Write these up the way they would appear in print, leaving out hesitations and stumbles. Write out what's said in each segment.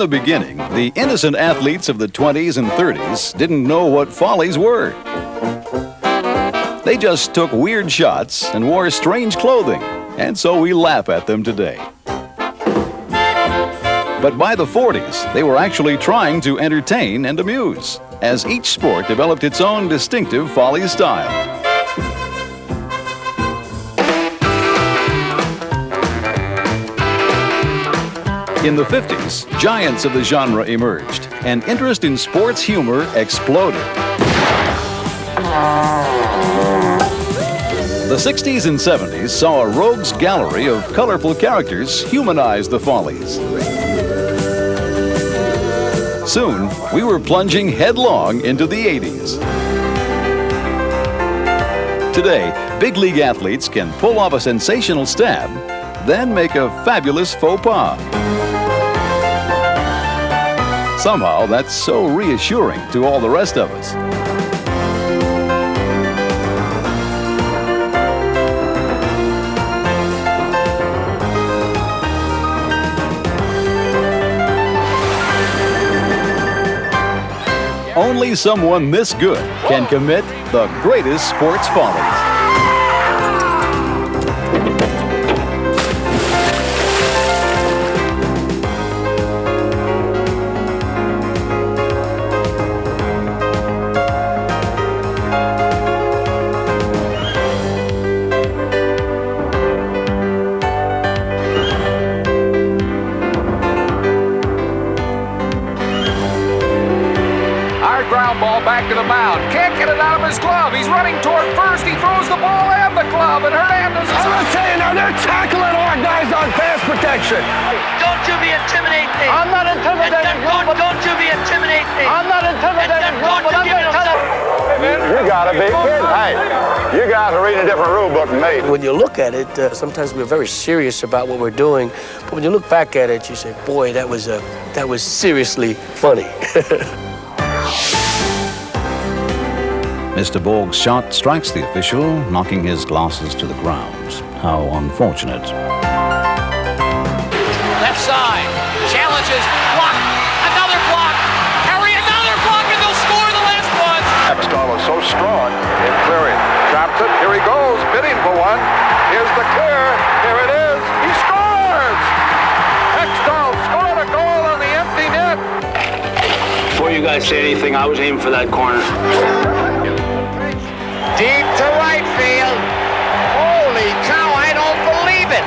the beginning, the innocent athletes of the 20s and 30s didn't know what follies were. They just took weird shots and wore strange clothing, and so we laugh at them today. But by the 40s, they were actually trying to entertain and amuse, as each sport developed its own distinctive folly style. In the 50s, giants of the genre emerged, and interest in sports humor exploded. The 60s and 70s saw a rogues gallery of colorful characters humanize the follies. Soon, we were plunging headlong into the 80s. Today, big league athletes can pull off a sensational stab, then make a fabulous faux pas. Somehow, that's so reassuring to all the rest of us. Only someone this good can commit the greatest sports follies. Ground ball back to the mound. Can't get it out of his glove. He's running toward first. He throws the ball and the glove, and Hernandez is... I'm saying now they're tackling our guys on pass protection. Don't you be intimidating me. I'm not intimidating you. Don't you be intimidating me. I'm not intimidating you, but I'm going to tell you. You gotta be kidding. Hey, you guys are reading a different rule book than me. When you look at it, sometimes we're very serious about what we're doing, but when you look back at it, you say, boy, that was seriously funny. Mr. Borg's shot strikes the official, knocking his glasses to the ground. How unfortunate. Left side. Challenges. Block. Another block. Harry, another block, and they'll score the last one. Hextall is so strong in clearing. Drops it. Here he goes. Bidding for one. Here's the clear. Here it is. He scores! Hextall scored a goal on the empty net. Before you guys say anything, I was aiming for that corner. Deep to right field. Holy cow, I don't believe it.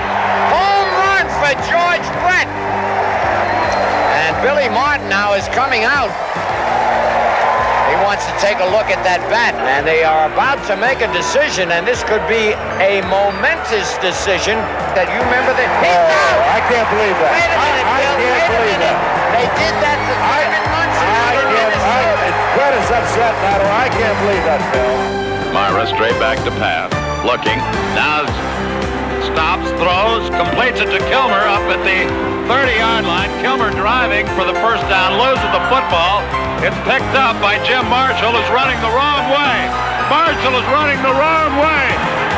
Home run for George Brett. And Billy Martin now is coming out. He wants to take a look at that bat, and they are about to make a decision, and this could be a momentous decision. That you remember that? I can't believe that. Wait a minute, Bill. Wait a minute. They did that to Simon Munson. Brett is upset now. I can't believe that, Phil. Myra straight back to pass, looking, now stops, throws, completes it to Kilmer up at the 30-yard line. Kilmer driving for the first down, loses the football. It's picked up by Jim Marshall, who's running the wrong way. Marshall is running the wrong way,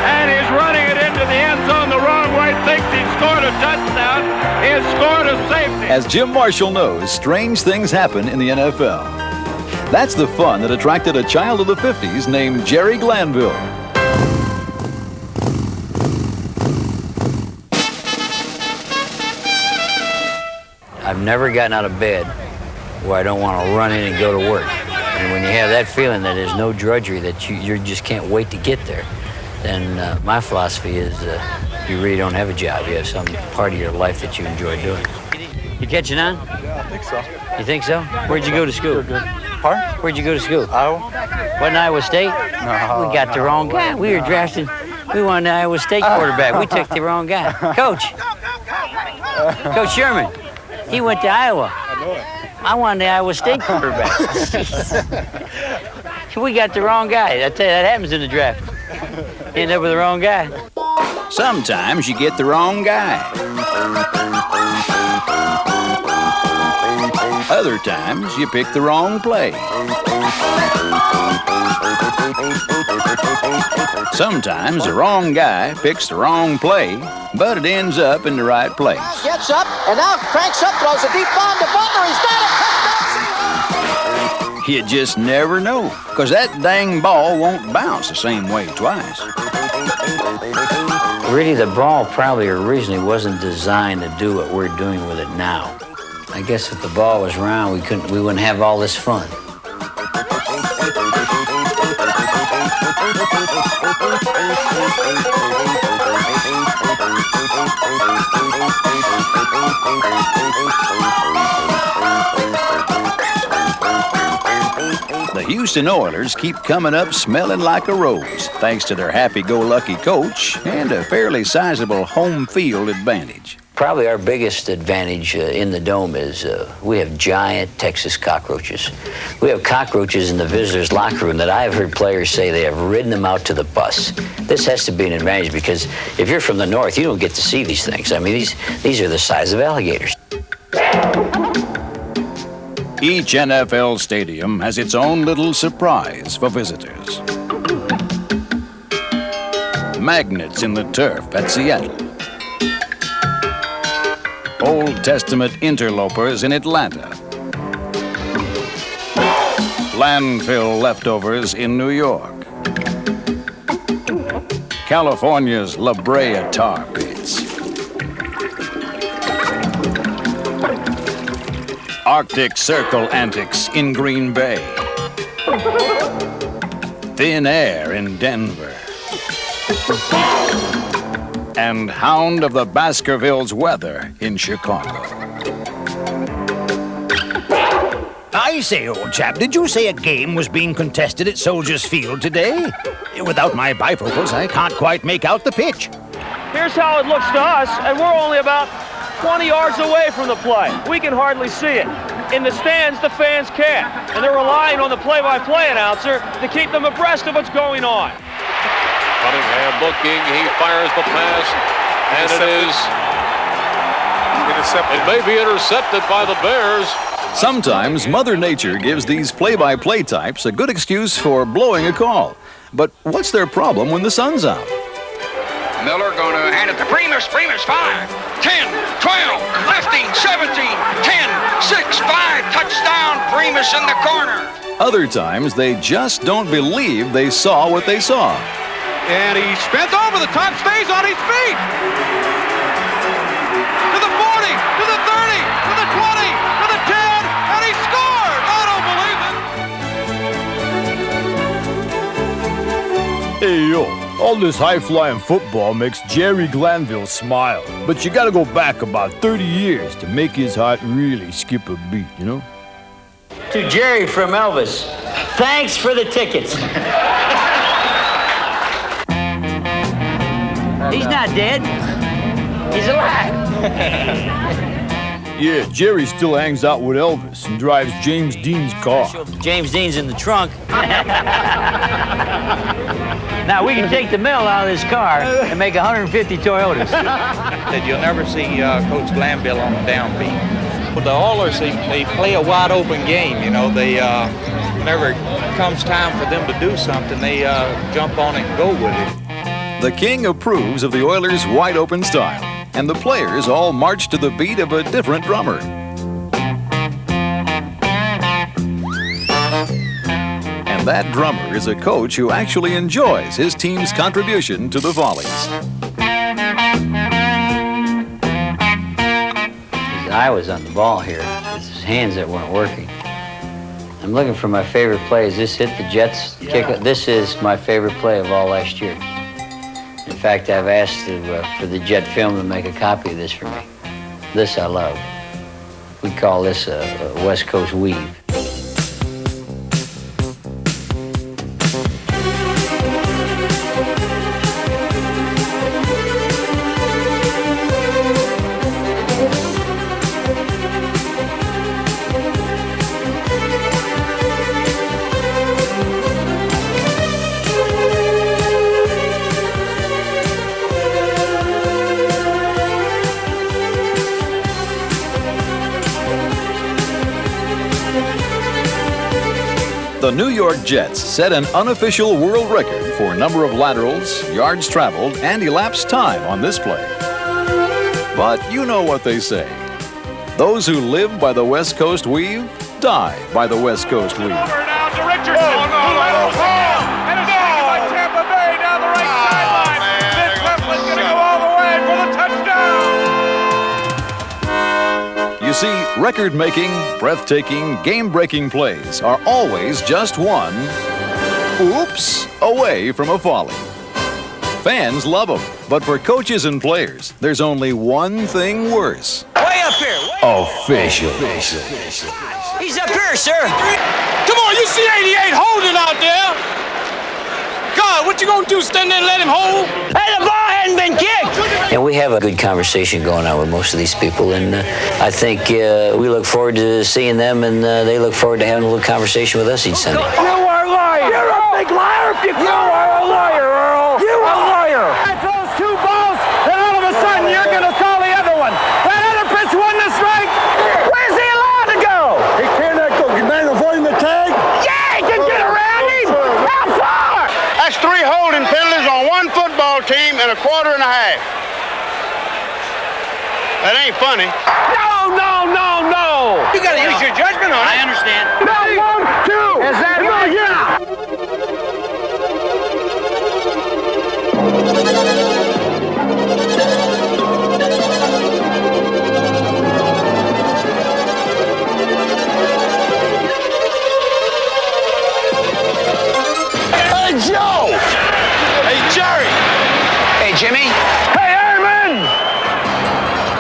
and he's running it into the end zone the wrong way, thinks he scored a touchdown. He has scored a safety. As Jim Marshall knows, strange things happen in the NFL. That's the fun that attracted a child of the 50s named Jerry Glanville. I've never gotten out of bed where I don't want to run in and go to work. And when you have that feeling that there's no drudgery, that you just can't wait to get there, then my philosophy is you really don't have a job. You have some part of your life that you enjoy doing. You catching on? Yeah, I think so. You think so? Where'd you go to school? Pardon? Where'd you go to school? Iowa. Wasn't Iowa State? No. We got the wrong guy. We were drafting. We wanted the Iowa State quarterback. We took the wrong guy. Coach Sherman. He went to Iowa. I know it. I wanted the Iowa State quarterback. We got the wrong guy. I tell you, that happens in the draft. You end up with the wrong guy. Sometimes you get the wrong guy. Other times you pick the wrong play. Sometimes the wrong guy picks the wrong play, but it ends up in the right place. Gets up, and now cranks up, throws a deep bomb to Butler. He's got it. Touchdown! You just never know, because that dang ball won't bounce the same way twice. Really, the ball probably originally wasn't designed to do what we're doing with it now. I guess if the ball was round, we wouldn't have all this fun. The Houston Oilers keep coming up smelling like a rose, thanks to their happy-go-lucky coach and a fairly sizable home field advantage. Probably our biggest advantage in the Dome is we have giant Texas cockroaches. We have cockroaches in the visitors' locker room that I've heard players say they have ridden them out to the bus. This has to be an advantage because if you're from the north, you don't get to see these things. I mean, these are the size of alligators. Each NFL stadium has its own little surprise for visitors. Magnets in the turf at Seattle. Old Testament interlopers in Atlanta. Landfill leftovers in New York. California's La Brea tar pits. Arctic Circle antics in Green Bay. Thin air in Denver. And Hound of the Baskervilles weather in Chicago. I say, old chap, did you say a game was being contested at Soldiers Field today? Without my bifocals, I can't quite make out the pitch. Here's how it looks to us, and we're only about 20 yards away from the play. We can hardly see it. In the stands, the fans can't, and they're relying on the play-by-play announcer to keep them abreast of what's going on. Cunningham looking, he fires the pass, and it is intercepted. It may be intercepted by the Bears. Sometimes Mother Nature gives these play-by-play types a good excuse for blowing a call. But what's their problem when the sun's out? Miller going to hand it to Primus. Primus, 5, 10, 12, lefting, 17, 10, 6, 5, touchdown, Primus in the corner. Other times, they just don't believe they saw what they saw. And he's bent over the top, stays on his feet. To the 40, to the 30, to the 20, to the 10, and he scored! I don't believe it. Hey, yo, all this high-flying football makes Jerry Glanville smile. But you gotta go back about 30 years to make his heart really skip a beat, you know? To Jerry from Elvis, thanks for the tickets. He's not dead. He's alive. Yeah, Jerry still hangs out with Elvis and drives James Dean's car. James Dean's in the trunk. Now, we can take the mail out of this car and make 150 Toyotas. That you'll never see Coach Glanville on the downbeat. But the Oilers, they play a wide-open game, you know. They, whenever it comes time for them to do something, they jump on it and go with it. The king approves of the Oilers' wide-open style, and the players all march to the beat of a different drummer. And that drummer is a coach who actually enjoys his team's contribution to the Follies. I was on the ball here. It's his hands that weren't working. I'm looking for my favorite play. Is this hit the Jets kick? This is my favorite play of all last year. In fact, I've asked for the Jet Film to make a copy of this for me. This I love. We call this a West Coast weave. The New York Jets set an unofficial world record for number of laterals, yards traveled, and elapsed time on this play. But you know what they say. Those who live by the West Coast weave die by the West Coast weave. Now to Richardson. And it's taken by Tampa Bay down the right sideline. Vince Leflin's going to go all the way for the touchdown. You see, record-making, breathtaking, game-breaking plays are always just one oops away from a folly. Fans love them, but for coaches and players, there's only one thing worse. Way up here. Official. He's up here, sir. Come on, you see 88 holding out there. God, what you gonna do, stand there and let him hold? Hey, the ball hadn't been kicked. And we have a good conversation going on with most of these people, and I think we look forward to seeing them, and they look forward to having a little conversation with us each Sunday. You are a liar. You're a big liar if you are a liar, Earl. You are a liar. I throws two balls, and all of a sudden you're gonna call the other one. That other pitch wasn't a strike. Where's he allowed to go? He cannot go. You man avoiding the tag? Yeah, he can get around him. How far? That's 3 holding penalties on one football team in a quarter and a half. That ain't funny. No. You gotta use your judgment on it. I understand. No, 1, 2. Is that right? Yeah. Hey, Joe. Hey, Jerry. Hey, Jimmy. Hey, Airman.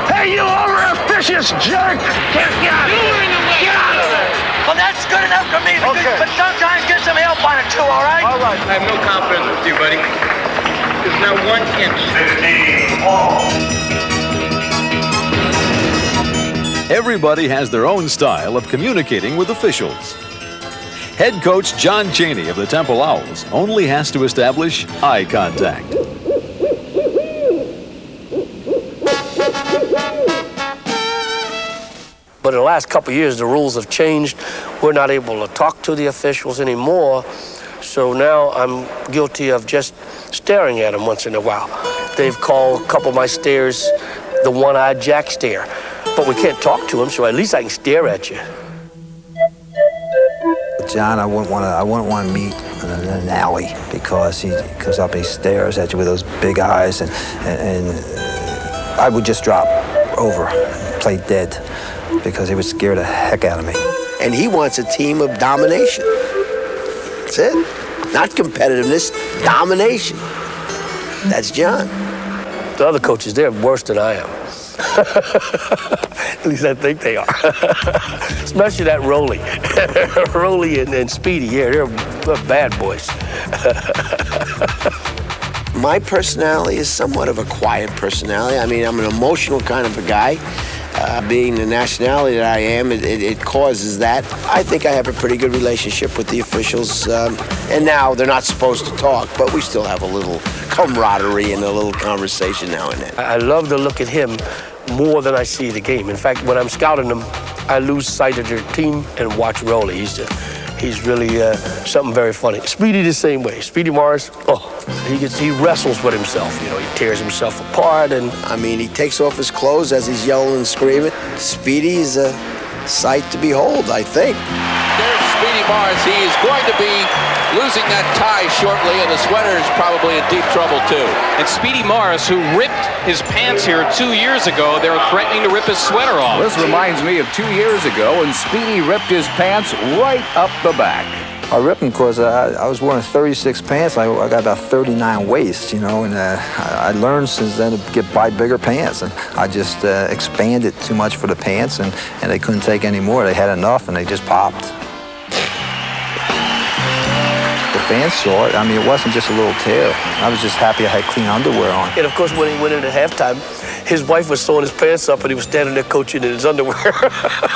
Hey, you over-officious jerk. Get out of here. Get out of there. Well, that's good enough for me. Okay. But sometimes get some help on it, too, all right? All right. I have no confidence with you, buddy. There's not 1 inch. Everybody has their own style of communicating with officials. Head coach John Chaney of the Temple Owls only has to establish eye contact. But in the last couple of years, the rules have changed. We're not able to talk to the officials anymore. So now I'm guilty of just staring at them once in a while. They've called a couple of my stares the one-eyed Jack stare. But we can't talk to them, so at least I can stare at you. John, I wouldn't want to meet in an alley because he stares at you with those big eyes, and I would just drop over, play dead, because he would scare the heck out of me. And he wants a team of domination. That's it. Not competitiveness, domination. That's John. The other coaches, they're worse than I am. At least I think they are. Especially that Roley. Roley and Speedy, yeah, they're bad boys. My personality is somewhat of a quiet personality. I mean, I'm an emotional kind of a guy. Being the nationality that I am, it causes that. I think I have a pretty good relationship with the officials. And now they're not supposed to talk, but we still have a little camaraderie and a little conversation now and then. I love to look at him more than I see the game. In fact, when I'm scouting them, I lose sight of their team and watch Roley. He's really something very funny. Speedy the same way. Speedy Morris, he wrestles with himself. You know, he tears himself apart, and I mean, he takes off his clothes as he's yelling and screaming. Speedy's a sight to behold, I think. There's Speedy Morris. He is going to be losing that tie shortly, and the sweater is probably in deep trouble too. And Speedy Morris, who ripped his pants here 2 years ago, they were threatening to rip his sweater off. This reminds me of 2 years ago when Speedy ripped his pants right up the back. I ripped them because I was wearing 36 pants. I got about 39 waist, you know, and I learned since then to buy bigger pants. And I just expanded too much for the pants, and they couldn't take any more. They had enough, and they just popped. The fans saw it. I mean, it wasn't just a little tear. I was just happy I had clean underwear on. And of course, when he went in at halftime, his wife was sewing his pants up, and he was standing there coaching in his underwear.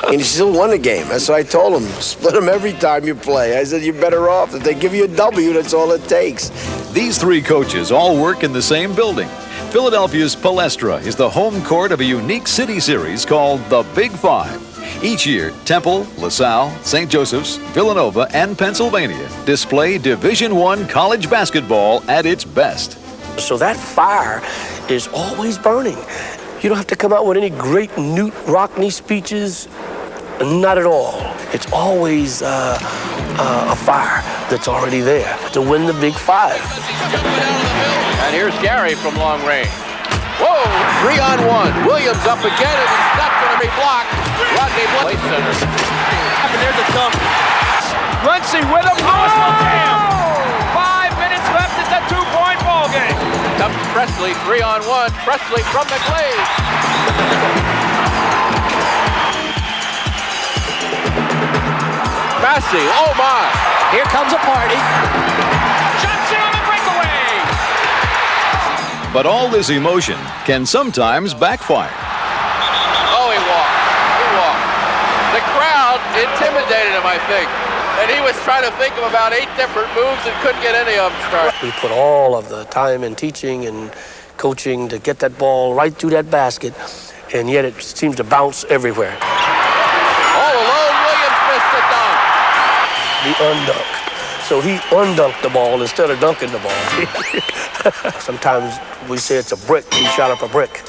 And he still won the game. That's what I told him. Split them every time you play. I said, you're better off. If they give you a W, that's all it takes. These 3 coaches all work in the same building. Philadelphia's Palestra is the home court of a unique city series called the Big Five. Each year, Temple, LaSalle, St. Joseph's, Villanova, and Pennsylvania display Division I college basketball at its best. So that fire is always burning. You don't have to come out with any great Newt Rockney speeches. Not at all. It's always a fire that's already there to win the Big Five. And here's Gary from long range. Whoa, 3-on-1. Williams up again, and it's not going to be blocked. Rodney Play center. And there's a dunk. Runcie with a post. Jam. 5 minutes left. It's a 2-point ball game. Comes Presley, 3-on-1. Presley from the glaze. Massey, oh my. Here comes a party. Johnson on the breakaway. But all this emotion can sometimes backfire. Oh, he walked. He walked. The crowd intimidated him, I think. And he was trying to think of about 8 different moves and couldn't get any of them started. We put all of the time in teaching and coaching to get that ball right through that basket, and yet it seems to bounce everywhere. All alone, Williams missed the dunk. The undunk. So he undunked the ball instead of dunking the ball. Sometimes we say it's a brick. He shot up a brick.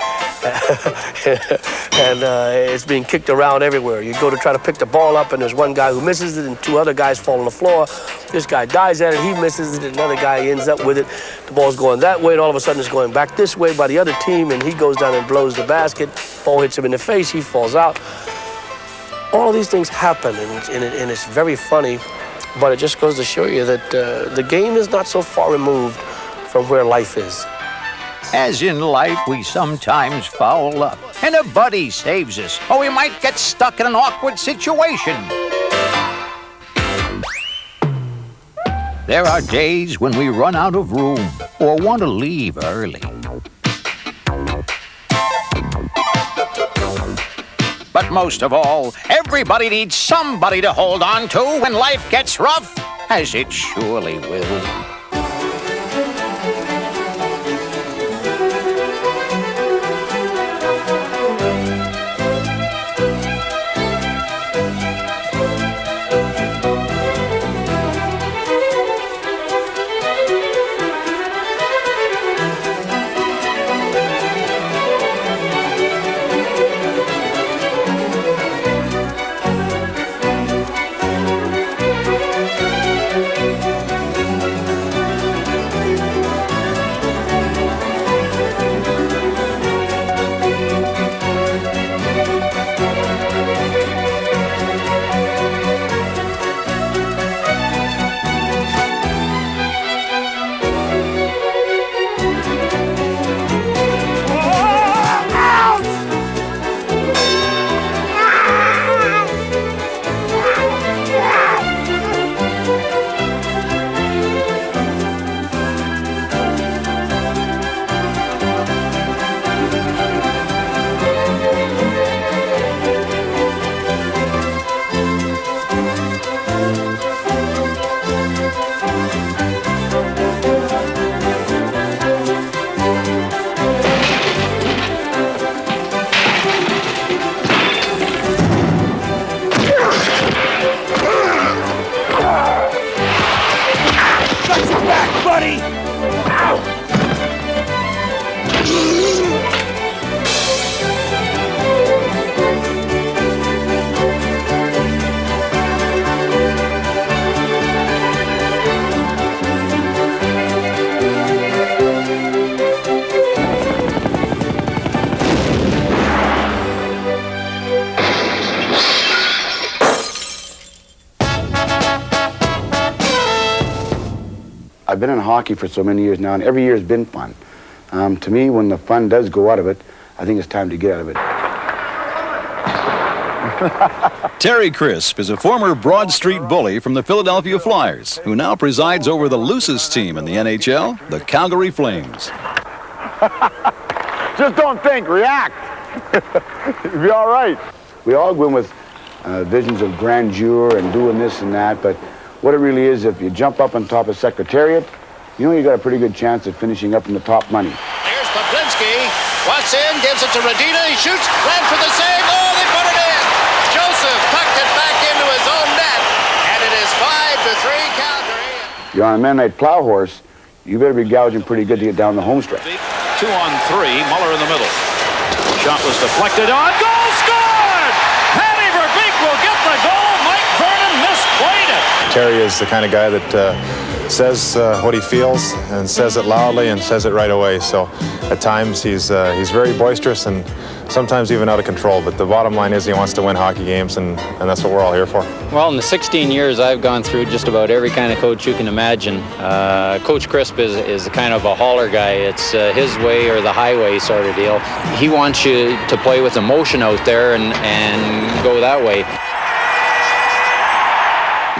And it's being kicked around everywhere. You go to try to pick the ball up, and there's one guy who misses it, and 2 other guys fall on the floor. This guy dives at it, he misses it, and another guy ends up with it. The ball's going that way, and all of a sudden it's going back this way by the other team, and he goes down and blows the basket. Ball hits him in the face, he falls out. All of these things happen, and it's very funny, but it just goes to show you that the game is not so far removed from where life is. As in life, we sometimes foul up, and a buddy saves us, or we might get stuck in an awkward situation. There are days when we run out of room or want to leave early. But most of all, everybody needs somebody to hold on to when life gets rough, as it surely will. I've been in hockey for so many years now, and every year has been fun. To me, when the fun does go out of it, I think it's time to get out of it. Terry Crisp is a former Broad Street bully from the Philadelphia Flyers, who now presides over the loosest team in the NHL, the Calgary Flames. Just don't think, react. You'll be all right. We all go in with visions of grandeur and doing this and that, but what it really is, if you jump up on top of Secretariat, you know you got a pretty good chance of finishing up in the top money. Here's Poplinski. What's in, gives it to Radina. He shoots, ran for the save. Oh, they put it in. Joseph to 3, Calgary. You're on a man-night plow horse, you better be gouging pretty good to get down the home stretch. 2 on 3, Muller in the middle. Shot was deflected on, goal scored! Patty Verbeek will get the goal. Mike Vernon misplayed it. Terry is the kind of guy that says what he feels and says it loudly and says it right away. So at times he's very boisterous and sometimes even out of control. But the bottom line is he wants to win hockey games, and that's what we're all here for. Well, in the 16 years I've gone through just about every kind of coach you can imagine. Coach Crisp is kind of a hauler guy. It's his way or the highway sort of deal. He wants you to play with emotion out there and go that way.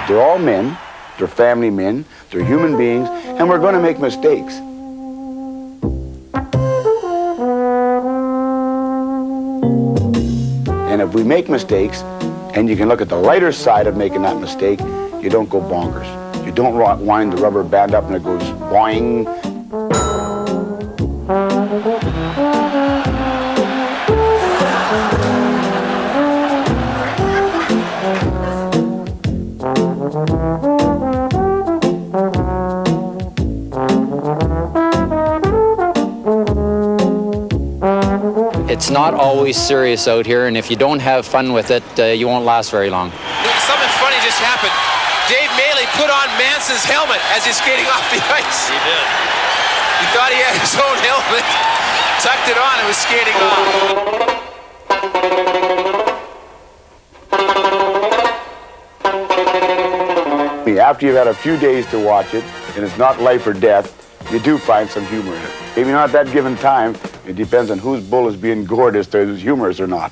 They're all men, they're family men, they're human beings, and we're going to make mistakes. And if we make mistakes, and you can look at the lighter side of making that mistake, you don't go bonkers. You don't wind the rubber band up and it goes boing. It's not always serious out here, and if you don't have fun with it, you won't last very long. Something funny just happened. Dave Maley put on Manson's helmet as he's skating off the ice. He did. He thought he had his own helmet, tucked it on, and was skating off. After you've had a few days to watch it, and it's not life or death, you do find some humor in it. Maybe not at that given time. It depends on whose bull is being gored as to who's humorous or not.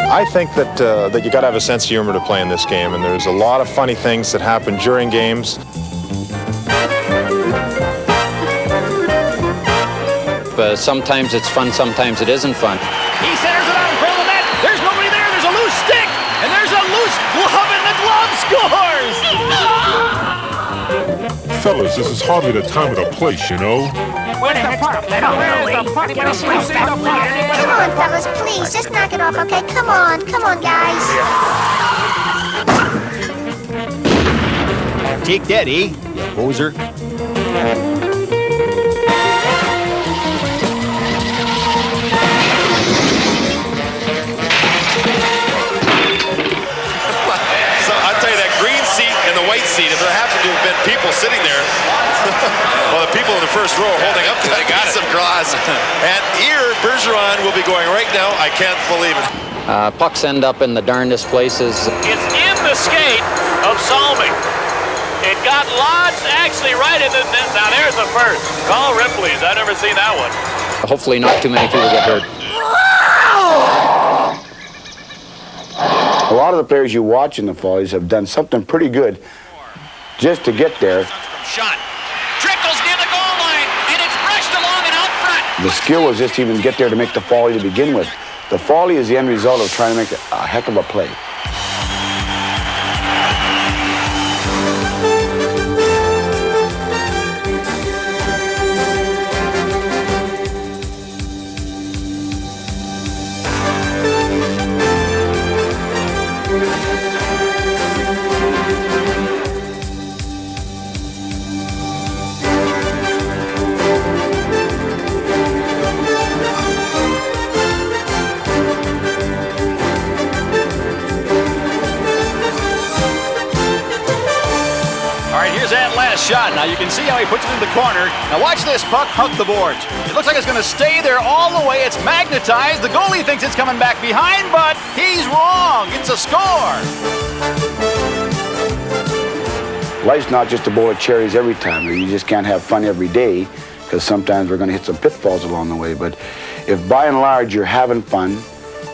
I think that you got to have a sense of humor to play in this game, and there's a lot of funny things that happen during games. But sometimes it's fun, sometimes it isn't fun. He centers it out in front of the net. There's nobody there. There's a loose stick, and there's a loose glove, and the glove scores. Fellas, this is hardly the time or the place, you know. Where's the puck? Where's the puck? Come on, fellas, please, just knock it off, okay? Come on, guys. Take that, eh, you poser. So I'll tell you, that green seat and the white seat, if there happened to have been people sitting there, well, the people in the first row are holding up that piece of glass. And here, Bergeron will be going right now. I can't believe it. Pucks end up in the darndest places. It's in the skate of Salming. It got lodged actually right in the net. Now there's the first. Call Ripley's. I've never seen that one. Hopefully not too many people get hurt. A lot of the players you watch in the Follies have done something pretty good just to get there. Shot. Trickles near the goal line, and it's brushed along and out front. The skill was just to even get there to make the Folly to begin with. The Folly is the end result of trying to make a heck of a play. Shot. Now you can see how he puts it in the corner. Now watch this puck hug the boards. It looks like it's going to stay there all the way. It's magnetized. The goalie thinks it's coming back behind, but he's wrong. It's a score. Life's not just a bowl of cherries every time. You just can't have fun every day, because sometimes we're going to hit some pitfalls along the way. But if by and large you're having fun,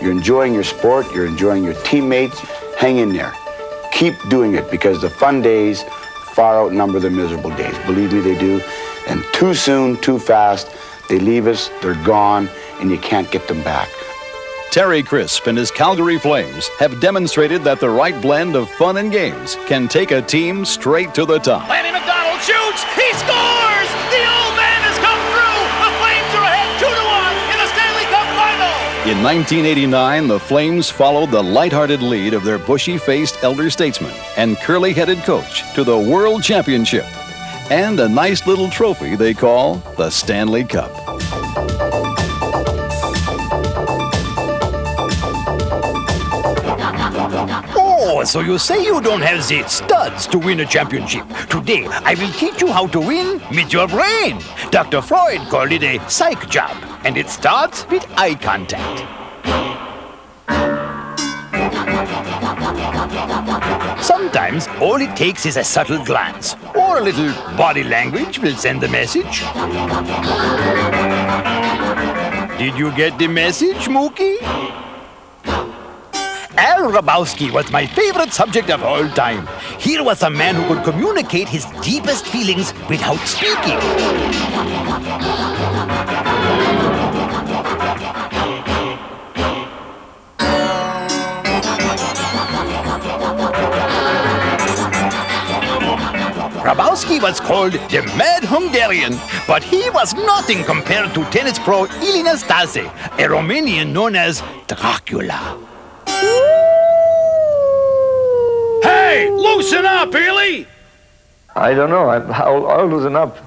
you're enjoying your sport, you're enjoying your teammates, hang in there. Keep doing it, because the fun days far outnumber the miserable days. Believe me, they do. And too soon, too fast, they leave us, they're gone, and you can't get them back. Terry Crisp and his Calgary Flames have demonstrated that the right blend of fun and games can take a team straight to the top. Lanny McDonald shoots. He scores. The old man has come through. The Flames are ahead 2-1 in the Stanley Cup final. In 1989, the Flames followed the lighthearted lead of their bushy-faced elder statesman and curly-headed coach to the World Championship and a nice little trophy they call the Stanley Cup. Oh, so you say you don't have the studs to win a championship. Today, I will teach you how to win with your brain. Dr. Freud called it a psych job, and it starts with eye contact. Sometimes all it takes is a subtle glance, or a little body language will send the message. Did you get the message, Mookie? Al Grabowski was my favorite subject of all time. Here was a man who could communicate his deepest feelings without speaking. Grabowski was called the Mad Hungarian, but he was nothing compared to tennis pro Ilie Nastase, a Romanian known as Dracula. Hey, loosen up, Ely! I don't know. I'll loosen up.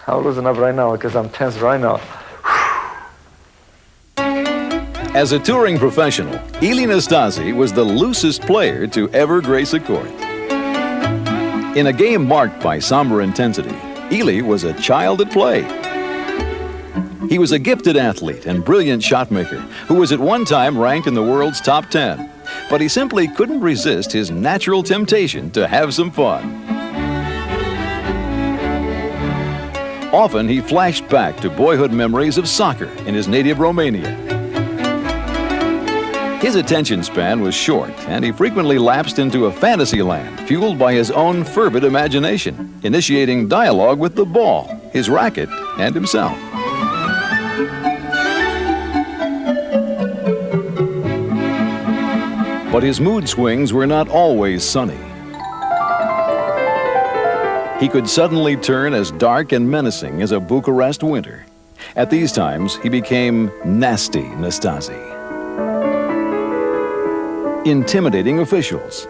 I'll loosen up right now because I'm tense right now. As a touring professional, Ilie Nastase was the loosest player to ever grace a court. In a game marked by somber intensity, Ilie was a child at play. He was a gifted athlete and brilliant shot maker who was at one time ranked in the world's top 10. But he simply couldn't resist his natural temptation to have some fun. Often he flashed back to boyhood memories of soccer in his native Romania. His attention span was short, and he frequently lapsed into a fantasy land fueled by his own fervid imagination, initiating dialogue with the ball, his racket, and himself. But his mood swings were not always sunny. He could suddenly turn as dark and menacing as a Bucharest winter. At these times, he became nasty Nastase. Intimidating officials.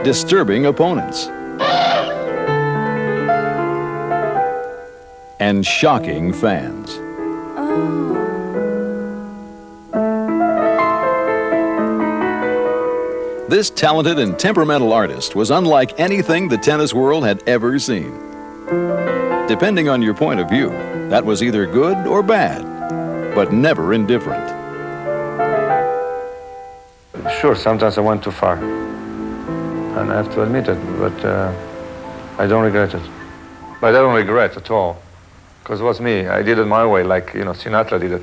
Disturbing opponents. And shocking fans. This talented and temperamental artist was unlike anything the tennis world had ever seen. Depending on your point of view, that was either good or bad, but never indifferent. Sure, sometimes I went too far. And I have to admit it, but I don't regret it. But I don't regret at all, because it was me. I did it my way, like, Sinatra did it.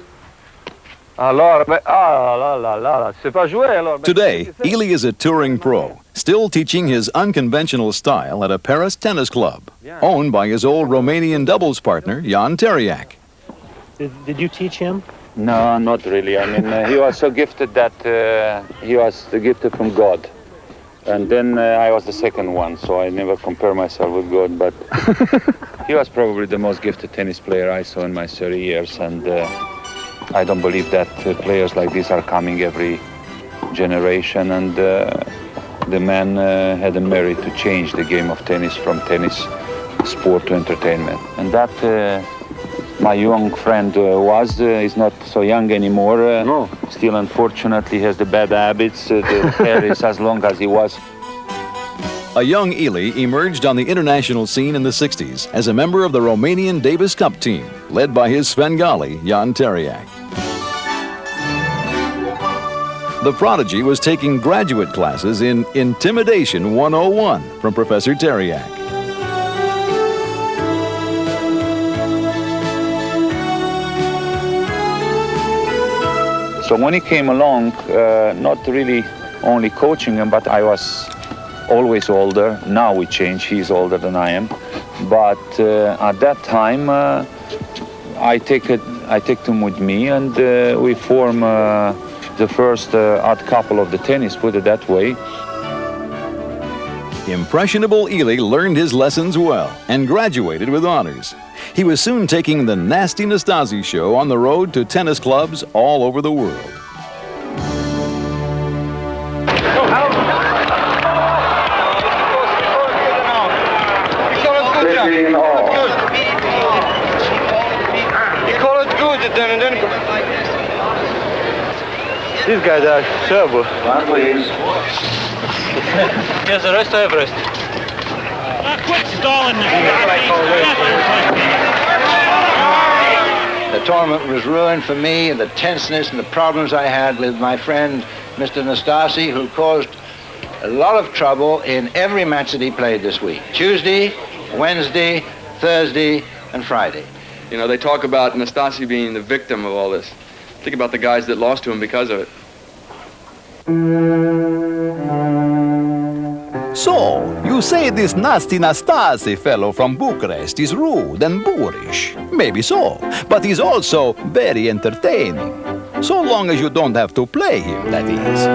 Today, Ilie is a touring pro, still teaching his unconventional style at a Paris tennis club, owned by his old Romanian doubles partner, Jan Teriak. Did you teach him? No, not really. I mean, he was so gifted that he was gifted from God. And then I was the second one, so I never compare myself with God, but he was probably the most gifted tennis player I saw in my 30 years, and I don't believe that players like this are coming every generation, and the man had a merit to change the game of tennis from tennis sport to entertainment. And that my young friend is not so young anymore. No. Still, unfortunately, has the bad habits. The hair is as long as he was. A young Ilie emerged on the international scene in the 60s as a member of the Romanian Davis Cup team, led by his Svengali, Jan Teriak. The prodigy was taking graduate classes in Intimidation 101 from Professor Teriak. So when he came along, not really only coaching him, but I was always older. Now we change, he's older than I am. But at that time, I take I take them with me, and we form the first odd couple of the tennis, put it that way. Impressionable Ely learned his lessons well and graduated with honors. He was soon taking the Nasty Nastasi show on the road to tennis clubs all over the world. These guys are terrible. Please. Yes, the rest of Everest. Quit stalling. The tournament was ruined for me, and the tenseness and the problems I had with my friend, Mr. Nastasi, who caused a lot of trouble in every match that he played this week. Tuesday, Wednesday, Thursday, and Friday. You know, they talk about Nastasi being the victim of all this. Think about the guys that lost to him because of it. So, you say this nasty Nastasi fellow from Bucharest is rude and boorish. Maybe so, but he's also very entertaining. So long as you don't have to play him, that is.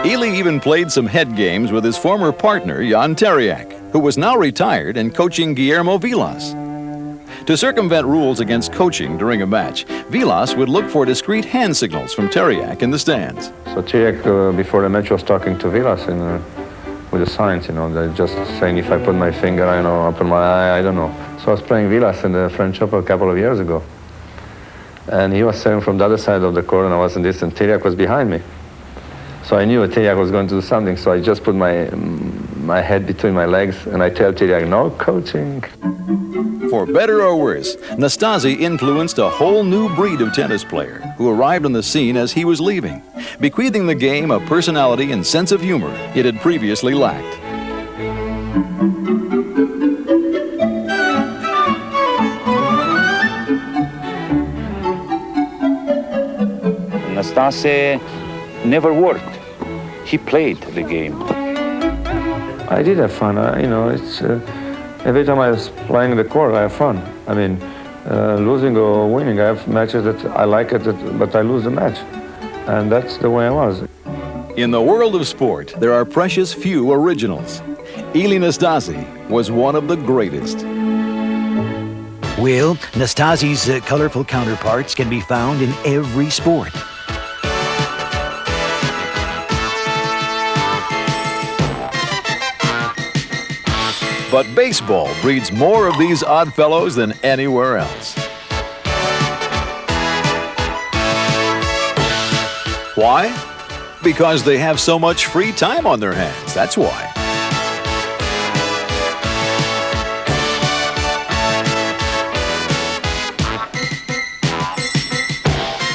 Ely even played some head games with his former partner, Jan Teriak, who was now retired and coaching Guillermo Vilas. To circumvent rules against coaching during a match, Vilas would look for discreet hand signals from Teriak in the stands. So Teriak, before the match, was talking to Vilas with the signs, you know, they're just saying if I put my finger, you know, up in my eye, I don't know. So I was playing Vilas in the French Open a couple of years ago. And he was serving from the other side of the court, and I was in this, and Teriak was behind me. So I knew Teriak was going to do something, so I just put my head between my legs, and I tell Teriak, no coaching. For better or worse, Nastasi influenced a whole new breed of tennis player who arrived on the scene as he was leaving, bequeathing the game a personality and sense of humor it had previously lacked. Nastasi never worked. He played the game. I did have fun. You know, it's every time I was playing the court, I have fun. I mean, losing or winning, I have matches that I like it, but I lose the match, and that's the way I was. In the world of sport, there are precious few originals. Ely Nastasi was one of the greatest. Well, Nastasi's colorful counterparts can be found in every sport. But baseball breeds more of these odd fellows than anywhere else. Why? Because they have so much free time on their hands, that's why.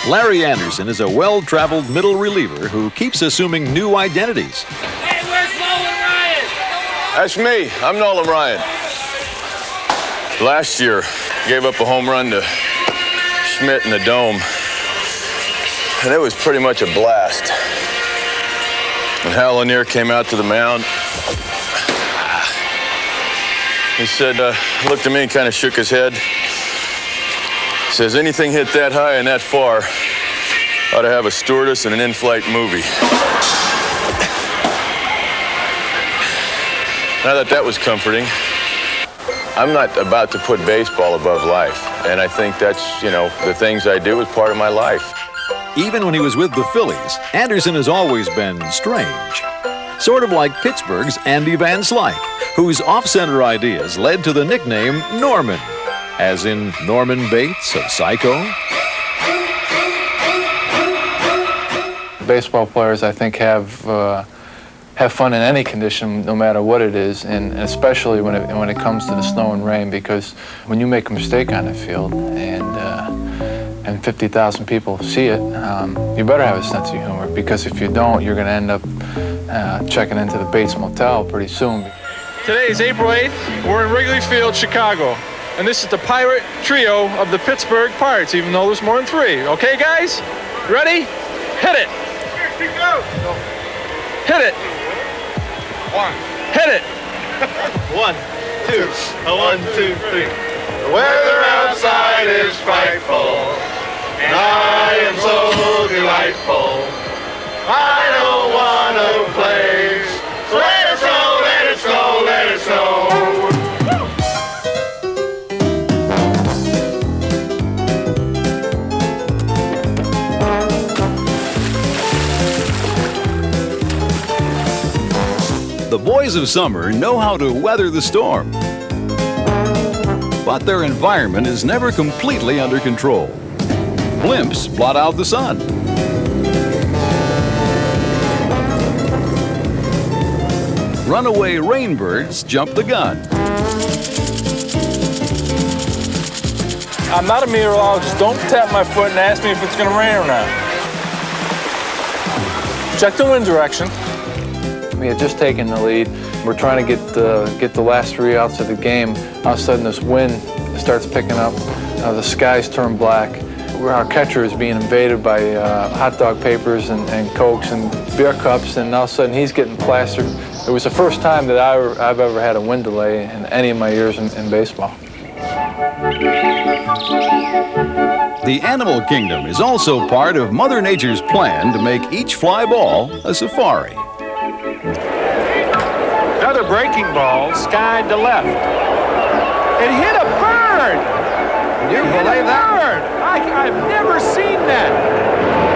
Larry Anderson is a well-traveled middle reliever who keeps assuming new identities. That's me. I'm Nolan Ryan. Last year, gave up a home run to Schmidt in the Dome, and it was pretty much a blast. And Hal Lanier came out to the mound. He said, looked at me and kind of shook his head. He says, anything hit that high and that far ought to have a stewardess and an in-flight movie. Now that was comforting, I'm not about to put baseball above life. And I think that's, you know, the things I do is part of my life. Even when he was with the Phillies, Anderson has always been strange. Sort of like Pittsburgh's Andy Van Slyke, whose off-center ideas led to the nickname Norman, as in Norman Bates of Psycho. Baseball players, I think, have fun in any condition, no matter what it is, and especially when it comes to the snow and rain, because when you make a mistake on the field and 50,000 people see it, you better have a sense of humor, because if you don't, you're going to end up checking into the Bates Motel pretty soon. Today is April 8th. We're in Wrigley Field, Chicago. And this is the Pirate Trio of the Pittsburgh Pirates, even though there's more than 3. Okay, guys? Ready? Hit it. Hit it. 1. Hit it. 1, 2. 1, 2, 3. The weather outside is frightful, and I am so delightful. I don't want to play. So let it snow, let it snow, let it snow. The boys of summer know how to weather the storm. But their environment is never completely under control. Blimps blot out the sun. Runaway rainbirds jump the gun. I'm not a meteorologist. Don't tap my foot and ask me if it's going to rain or not. Check the wind direction. We had just taken the lead. We're trying to get the last 3 outs of the game. All of a sudden, this wind starts picking up. The skies turn black. Our catcher is being invaded by hot dog papers and Cokes and beer cups, and all of a sudden, he's getting plastered. It was the first time that I've ever had a wind delay in any of my years in baseball. The animal kingdom is also part of Mother Nature's plan to make each fly ball a safari. Another breaking ball skied to left. It hit a bird! Can you believe that? Bird! I've never seen that.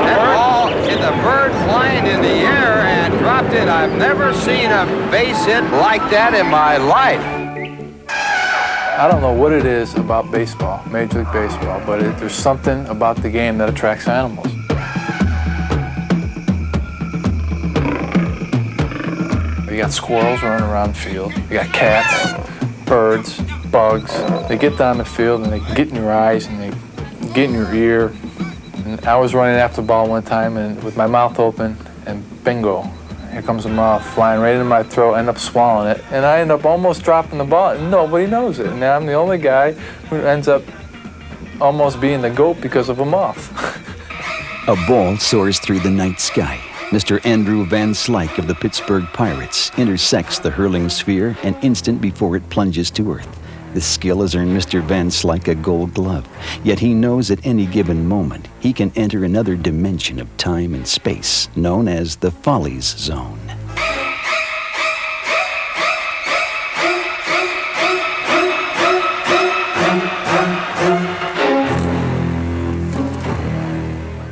That ball hit the bird flying in the air and dropped it. I've never seen a base hit like that in my life. I don't know what it is about baseball, Major League Baseball, but there's something about the game that attracts animals. You got squirrels running around the field. You got cats, birds, bugs. They get down the field and they get in your eyes and they get in your ear. And I was running after the ball one time and with my mouth open and bingo. Here comes a moth flying right into my throat, end up swallowing it, and I end up almost dropping the ball, and nobody knows it. And now I'm the only guy who ends up almost being the GOAT because of a moth. A ball soars through the night sky. Mr. Andrew Van Slyke of the Pittsburgh Pirates intersects the hurling sphere an instant before it plunges to earth. This skill has earned Mr. Van Slyke a gold glove, yet he knows at any given moment he can enter another dimension of time and space known as the Follies Zone.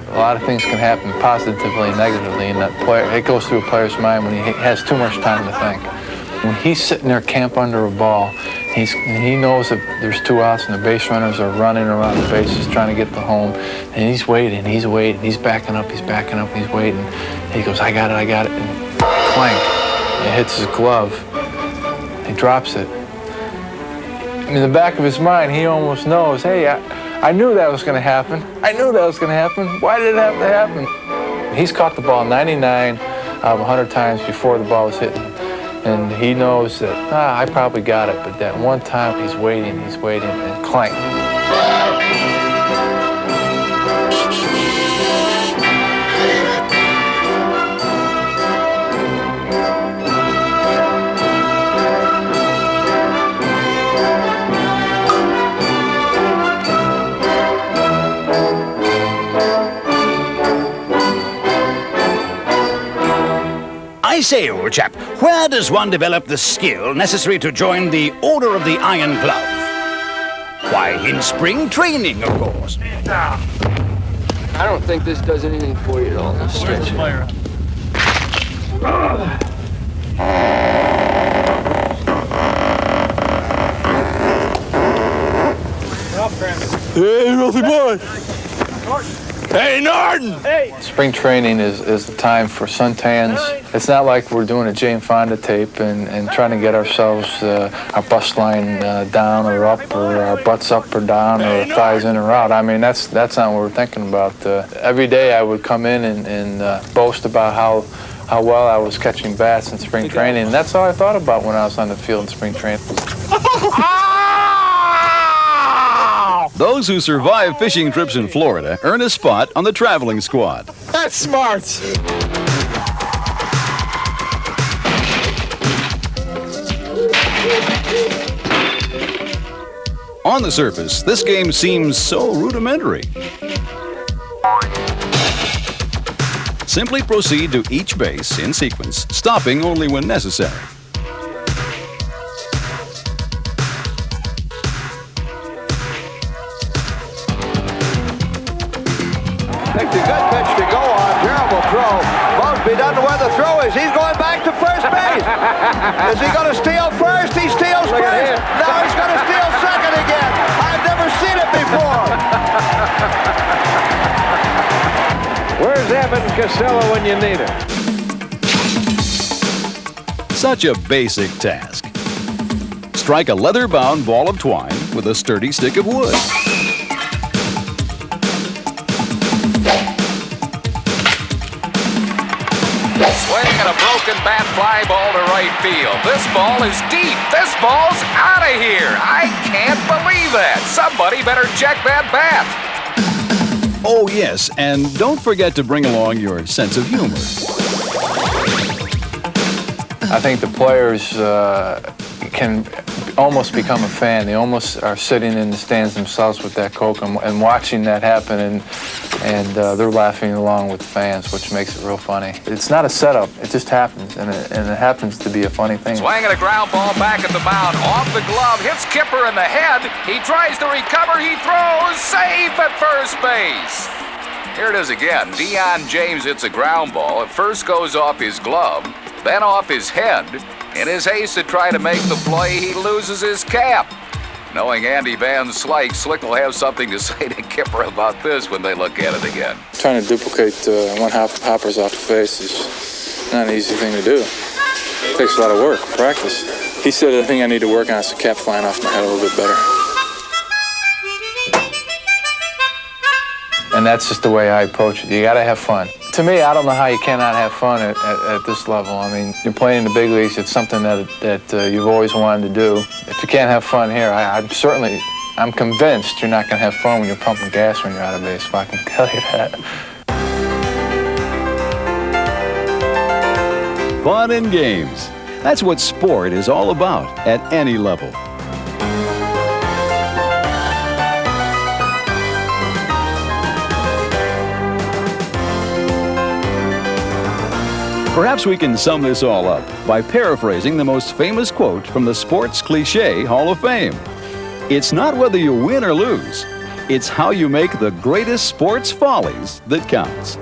A lot of things can happen positively and negatively in that player. It goes through a player's mind when he has too much time to think. When he's sitting there camp under a ball, he knows that there's 2 outs and the base runners are running around the bases trying to get to home, and he's waiting, he's backing up, he's waiting. And he goes, I got it, and clank, it hits his glove. He drops it. In the back of his mind, he almost knows, hey, I knew that was going to happen. Why did it have to happen? He's caught the ball 99 out of 100 times before the ball was hitting. And he knows that, I probably got it, but that one time he's waiting, and clank. I say, old chap, where does one develop the skill necessary to join the Order of the Iron Glove? Why, in spring training, of course. I don't think this does anything for you at all, this stretch. Hey, Wealthy boy! Hey, Norton! Hey! Spring training is the time for suntans. It's not like we're doing a Jane Fonda tape and trying to get ourselves our bust line down or up, or our butts up or down, or thighs in or out. I mean, that's not what we're thinking about. Every day I would come in and boast about how well I was catching bats in spring training, and that's all I thought about when I was on the field in spring training. Those who survive fishing trips in Florida earn a spot on the traveling squad. That's smart. On the surface, this game seems so rudimentary. Simply proceed to each base in sequence, stopping only when necessary. Takes a good pitch to go on. Terrible throw. Mosby doesn't know where the throw is. He's going back to first base. Is he going to steal first? He steals first. Now he's going to steal second again. I've never seen it before. Where's Evan Casella when you need him? Such a basic task. Strike a leather-bound ball of twine with a sturdy stick of wood. Swing and a broken bat fly ball to right field. This ball is deep. This ball's out of here. I can't believe that. Somebody better check that bat. Oh, yes, and don't forget to bring along your sense of humor. I think the players can almost become a fan. They almost are sitting in the stands themselves with that Coke and watching that happen, and they're laughing along with the fans, which makes it real funny. It's not a setup. It just happens, and it happens to be a funny thing. Swing and a ground ball back at the mound. Off the glove. Hits Kipper in the head. He tries to recover. He throws. Safe at first base. Here it is again. Deion James hits a ground ball. It first goes off his glove, then off his head. In his haste to try to make the play, he loses his cap. Knowing Andy Van Slyke, Slick will have something to say to Kipper about this when they look at it again. Trying to duplicate one hoppers off the face is not an easy thing to do. It takes a lot of work, practice. He said the thing I need to work on is the cap flying off my head a little bit better. And that's just the way I approach it. You got to have fun. To me, I don't know how you cannot have fun at this level. I mean, you're playing in the big leagues. It's something that you've always wanted to do. If you can't have fun here, I'm convinced you're not going to have fun when you're pumping gas when you're out of base, if I can tell you that. Fun and games. That's what sport is all about at any level. Perhaps we can sum this all up by paraphrasing the most famous quote from the Sports Cliché Hall of Fame. It's not whether you win or lose, it's how you make the greatest sports follies that counts.